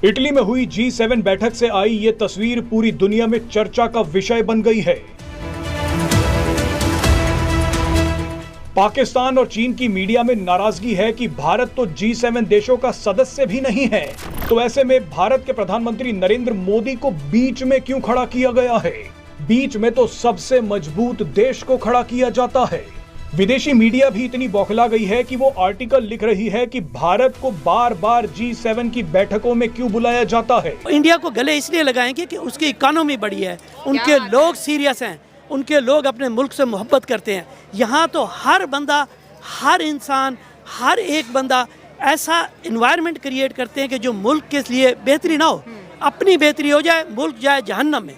Italy में हुई G7 बैठक से आई ये तस्वीर पूरी दुनिया में चर्चा का विषय बन गई है। पाकिस्तान और चीन की मीडिया में नाराजगी है कि भारत तो G7 देशों का सदस्य भी नहीं है, तो ऐसे में भारत के प्रधानमंत्री नरेंद्र मोदी को बीच में क्यों खड़ा किया गया है? बीच में तो सबसे मजबूत देश को खड़ा किया जाता है। विदेशी मीडिया भी इतनी बौखला गई है कि वो आर्टिकल लिख रही है कि भारत को बार बार G7 की बैठकों में क्यों बुलाया जाता है। इंडिया को गले इसलिए लगाएंगे कि उसकी इकोनॉमी बड़ी है, उनके लोग सीरियस हैं, उनके लोग अपने मुल्क से मोहब्बत करते हैं। यहाँ तो हर बंदा, हर इंसान, हर एक बंदा ऐसा इन्वायरमेंट क्रिएट करते हैं कि जो मुल्क के लिए बेहतरी ना हो, अपनी बेहतरी हो जाए, मुल्क जाए जहन्नम में।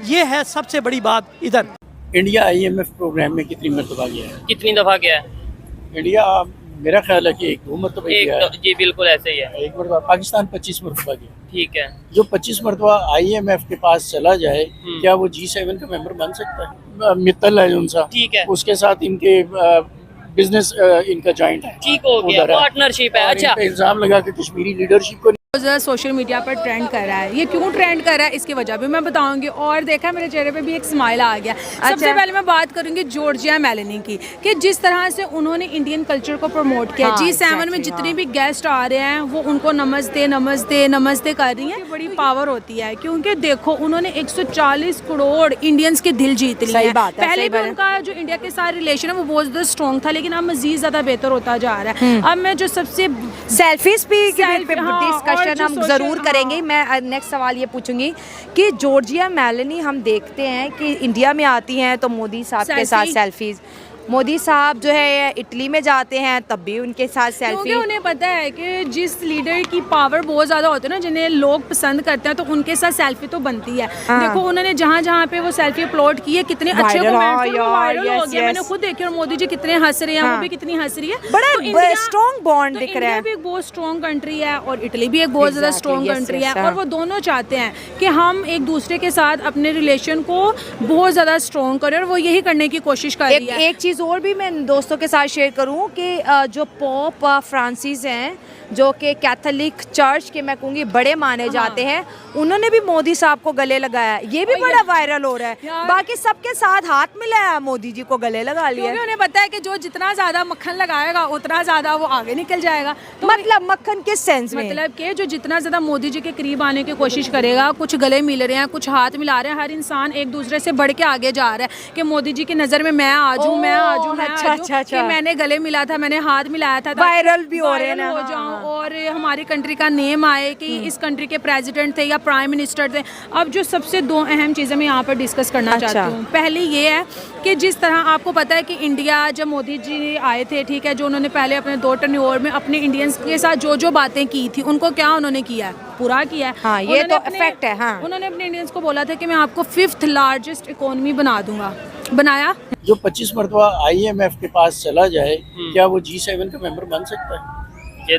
ये है सबसे बड़ी बात। इधर इंडिया IMF प्रोग्राम में कितनी मरतबा गया है? कितनी दफा गया है इंडिया? मेरा ख्याल है कि एक दो मरतबा गया है। जी बिल्कुल ऐसे ही है। एक मरतबा। पाकिस्तान 25 मरतबा गया। ठीक है। जो 25 मरतबा IMF के पास चला जाए, क्या वो G7 का मेंबर बन सकता है? मित्तल है उनसा, ठीक है, उसके साथ इनके बिजनेस इनका जॉइंट है, ठीक हो गया, पार्टनरशिप है। अच्छा, इल्जाम लगा के कश्मीरी लीडरशिप को सोशल मीडिया पर ट्रेंड कर रहा है। ये क्यों ट्रेंड कर रहा है इसकी वजह भी मैं बताऊंगी। और देखा मेरे चेहरे पे भी एक स्माइल आ गया। सबसे पहले मैं बात करूंगी जॉर्जिया मेलोनी की, कि जिस तरह से उन्होंने इंडियन कल्चर को प्रमोट किया। G7 में जितने भी गेस्ट आ रहे हैं वो उनको नमस्ते नमस्ते नमस्ते कर रही हैं। बड़ी पावर होती है, क्योंकि देखो उन्होंने 140 करोड़ इंडियंस के दिल जीत लिए। पहले भी उनका जो इंडिया के साथ रिलेशन है वो बहुत ज्यादा स्ट्रॉन्ग था, लेकिन अब मजीद ज्यादा बेहतर होता जा रहा है। अब मैं जो सबसे सेल्फीज भी डिस्कशन हम जरूर करेंगे। मैं नेक्स्ट सवाल ये पूछूंगी कि जॉर्जिया मेलोनी हम देखते हैं कि इंडिया में आती हैं तो मोदी साहब के साथ सेल्फीज, मोदी साहब जो है इटली में जाते हैं तब भी उनके साथ सेल्फी। क्योंकि उन्हें पता है कि जिस लीडर की पावर बहुत ज्यादा होती है ना, जिन्हें लोग पसंद करते हैं, तो उनके साथ सेल्फी तो बनती है। देखो उन्होंने जहाँ जहाँ पे वो सेल्फी अपलोड की है, कितने अच्छे कमेंट्स, वायरल हो गया। मैंने खुद देखी और मोदी जी कितने हंस रहे हैं, वो भी कितनी हंस रही है। बड़ा स्ट्रॉन्ग बॉन्ड दिख रहा है। इंडिया भी एक बहुत स्ट्रॉन्ग कंट्री है और इटली भी एक बहुत ज्यादा स्ट्रॉन्ग कंट्री है, और वो दोनों चाहते हैं कि हम एक दूसरे के साथ अपने रिलेशन को बहुत ज्यादा स्ट्रॉन्ग करें, और वो यही करने की कोशिश कर रही है। एक चीज और भी मैं दोस्तों के साथ शेयर करूं कि जो पोप फ्रांसिस हैं, जो कि कैथोलिक चर्च के मैं कहूँगी बड़े माने जाते हैं, उन्होंने भी मोदी साहब को गले लगाया। ये भी बड़ा वायरल हो रहा है। बाकी सबके साथ हाथ मिलाया, मोदी जी को गले लगा लिया। क्योंकि उन्हें पता है कि जो जितना ज्यादा मक्खन लगाएगा उतना ज्यादा वो आगे निकल जाएगा। तो मतलब मक्खन किस सेंस में? मतलब कि जो जितना ज्यादा मोदी जी के करीब आने की कोशिश करेगा, कुछ गले मिल रहे हैं, कुछ हाथ मिला रहे हैं, हर इंसान एक दूसरे से बढ़ के आगे जा रहा है कि मोदी जी की नजर में मैं आ जाऊं, मैं आ जाऊं, कि मैंने गले मिला था, मैंने हाथ मिलाया था, वायरल भी हो रहे हैं हो जाऊं और हमारी कंट्री का नेम आए कि इस कंट्री के प्रेसिडेंट थे या प्राइम मिनिस्टर थे। अब जो सबसे दो अहम चीज़ें मैं यहाँ पर डिस्कस करना चाहती हूँ। पहली ये है कि जिस तरह आपको पता है कि इंडिया जब मोदी जी आए थे, ठीक है, जो उन्होंने पहले अपने 2 टर्न्योर में अपने इंडियंस के साथ जो जो बातें की थी, उनको क्या उन्होंने किया है? पूरा किया है। हाँ, ये तो इफेक्ट है। हाँ, उन्होंने अपने इंडियंस को बोला था कि मैं आपको 5th लार्जेस्ट इकोनॉमी बना दूंगा। बनाया। जो 25 मरतबा IMF के पास चला जाए, क्या वो G7 का मेंबर बन सकता है? ये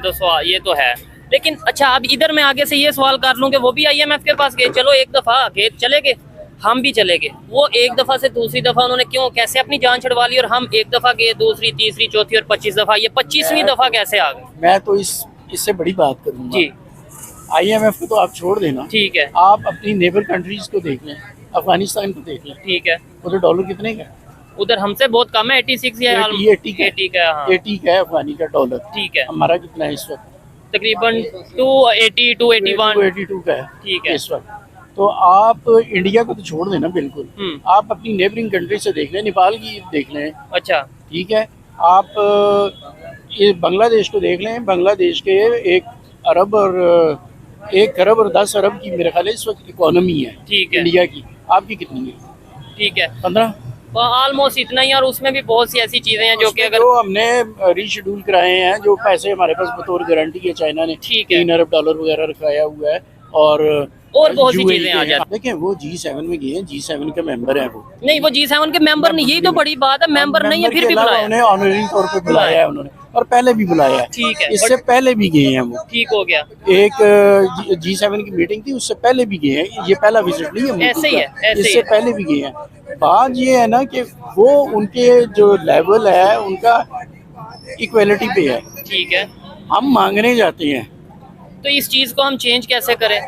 तो है। लेकिन अच्छा, अब इधर मैं आगे से ये सवाल कर लूं कि वो भी IMF के पास गए, चलो एक दफा गए, चले गए, हम भी चले गए। वो एक दफा से दूसरी दफा उन्होंने क्यों, कैसे अपनी जान छुड़वा ली, और हम एक दफा गए, दूसरी, तीसरी, चौथी और 25 दफा, ये 25वीं दफा कैसे आ गए? मैं तो इससे बड़ी बात करूंगा जी। IMF को तो आप छोड़ देना, ठीक है, आप अपनी नेबर कंट्रीज को देख लें, अफगानिस्तान को देख लें, ठीक है, उधर डॉलर कितने का? उधर हमसे बहुत कम है, 86 है, 80 का है अफगानी का डॉलर। ठीक है, हमारा कितना है इस वक्त? तकरीबन 280, 281 का है, ठीक है इस वक्त। तो आप इंडिया को तो छोड़ देना बिल्कुल, आप अपनी नेबरिंग कंट्री से देख लें, नेपाल की देख लें। अच्छा, ठीक है, आप ये बांग्लादेश को देख लें, बांग्लादेश के 1 अरब और 10 अरब की मेरे ख्याल इस वक्त इकोनॉमी है। ठीक है, इंडिया की आपकी कितनी है? ठीक है, 15, ऑलमोस्ट इतना ही। और उसमें भी बहुत सी ऐसी चीजें हैं जो कि अगर हमने रीशेड्यूल कराए हैं, जो पैसे हमारे पास बतौर गारंटी के चाइना ने $3 अरब वगैरह रखाया हुआ है, और बहुत सी चीजें आ जाती। देखिए वो G7 में गए हैं, G7 के मेंबर हैं वो। नहीं, वो G7 के मेंबर नहीं, यही तो बड़ी बात है, मेंबर नहीं है फिर भी बुलाया, उन्हें ऑनररी तौर पे बुलाया है उन्होंने, और पहले भी बुलाया है। ठीक है, इससे पहले भी गए हैं वो। ठीक हो गया। एक G7 की मीटिंग थी, उससे पहले भी गए हैं, ये पहला विजिट नहीं है, ऐसे ही है, ऐसे इससे पहले भी गए हैं। बात ये है ना कि वो उनके जो लेवल है उनका इक्वलिटी पे है। ठीक है, हम मांगने जाते हैं, तो इस चीज को हम चेंज कैसे करें?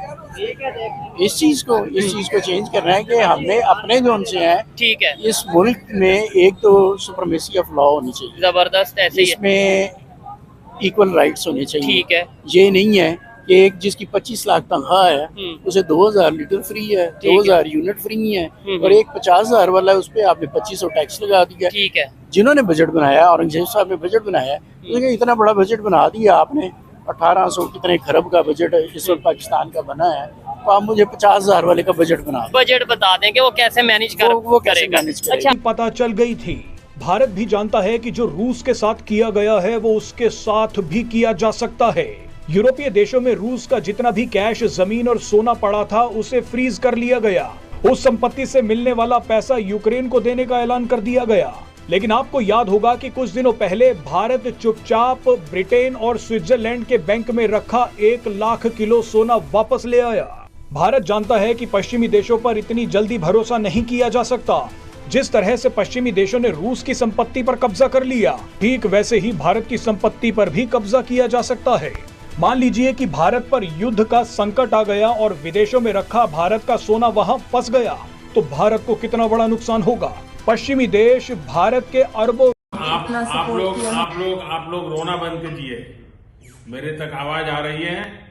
इस चीज को चेंज करना है कि हमने अपने जो हमसे हैं, ठीक है, इस मुल्क में एक तो सुप्रीमेसी ऑफ लॉ होनी चाहिए, जबरदस्त, ऐसे ही है, इसमें इक्वल राइट्स होने चाहिए। ठीक है, ये नहीं है कि एक जिसकी 25 लाख तनख्वाह है उसे 2000 लीटर फ्री है, 2000 यूनिट फ्री है, और एक 50,000 वाला है उस पर आपने 2500 टैक्स लगा दिया। ठीक है, जिन्होंने बजट बनाया, औरंगजेब साहब ने बजट बनाया, उन्होंने इतना बड़ा बजट बना दिया आपने, 1800 कितने खरब का बजट इस वक्त पाकिस्तान का बना है, तो आप मुझे 50,000 वाले का बजट बना दें। बजट बता दें कि वो कैसे मैनेज कर वो कैसे करेगा। मैनेज करेगा। अच्छा, पता चल गई थी। भारत भी जानता है कि जो रूस के साथ किया गया है वो उसके साथ भी किया जा सकता है। यूरोपीय देशों में रूस का जितना भी कैश, जमीन और सोना पड़ा था उसे फ्रीज कर लिया गया। उस संपत्ति से मिलने वाला पैसा यूक्रेन को देने का ऐलान कर दिया गया। लेकिन आपको याद होगा कि कुछ दिनों पहले भारत चुपचाप ब्रिटेन और स्विट्जरलैंड के बैंक में रखा 1 लाख किलो सोना वापस ले आया। भारत जानता है कि पश्चिमी देशों पर इतनी जल्दी भरोसा नहीं किया जा सकता। जिस तरह से पश्चिमी देशों ने रूस की संपत्ति पर कब्जा कर लिया, ठीक वैसे ही भारत की संपत्ति पर भी कब्जा किया जा सकता है। मान लीजिए कि भारत पर युद्ध का संकट आ गया और विदेशों में रखा भारत का सोना वहां फंस गया, तो भारत को कितना बड़ा नुकसान होगा। पश्चिमी देश भारत के अरबों आप लोग रोना बंद कीजिए। मेरे तक आवाज आ रही है।